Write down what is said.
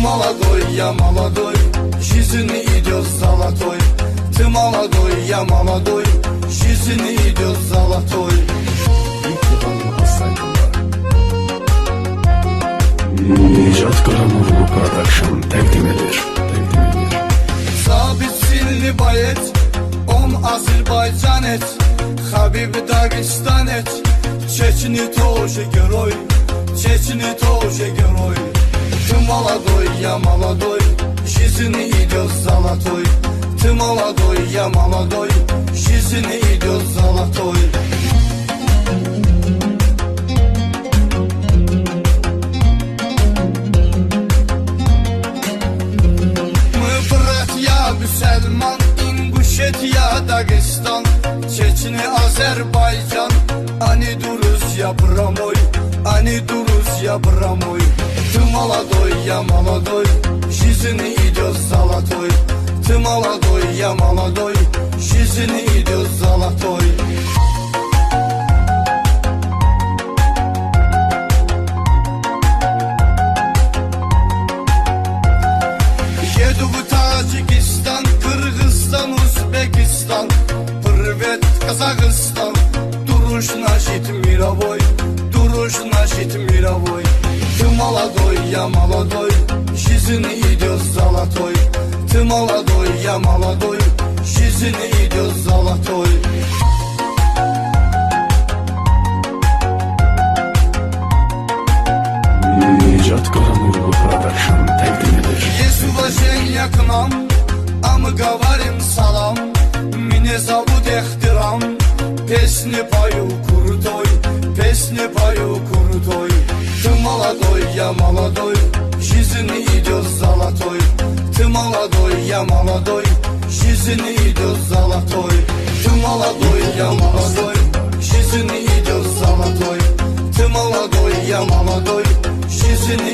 молодой, я молодой, жизнь идет золотой. Ты молодой, я молодой, жизнь идет золотой. Necat Qaramurlu Production təqdim edir. Sabit Silli Bayet, on Azerbaycan et, Habib Dagestan et, Чечни тоже герой, Чечни тоже герой. Ты молодой, я молодой, жизнь идет золотой. Ты молодой, я молодой, жизнь идет золотой. Müslüman, İnguşetiya, Dagestan, Çeçni, Azerbaycan. Ani Rusya, Bramoy, Ani Rusya, Bramoy. Ты молодой, я молодой, жизнь идет золотой. Ты молодой, я молодой, жизнь идет золотой. Еду в Таджикистан, Кыргызстан, Узбекистан, привет, Казахстан. Дуруш нашит мировой, дуруш нашит мировой. Ты молодой, я молодой, жизнь идет золотой. Ты молодой, я молодой, жизнь идет золотой. Necat Qaramurlu Production təqdim edir. Есть уважение к нам, а мы говорим салам. Меня зовут Эхтирам, песни пою крутой, песни пою крутой. Ты молодой, я молодой, жизнь идет золотой. Ты молодой, я молодой, жизнь идет золотой. Ты молодой, я молодой, жизнь идет золотой. Ты молодой, я молодой, жизнь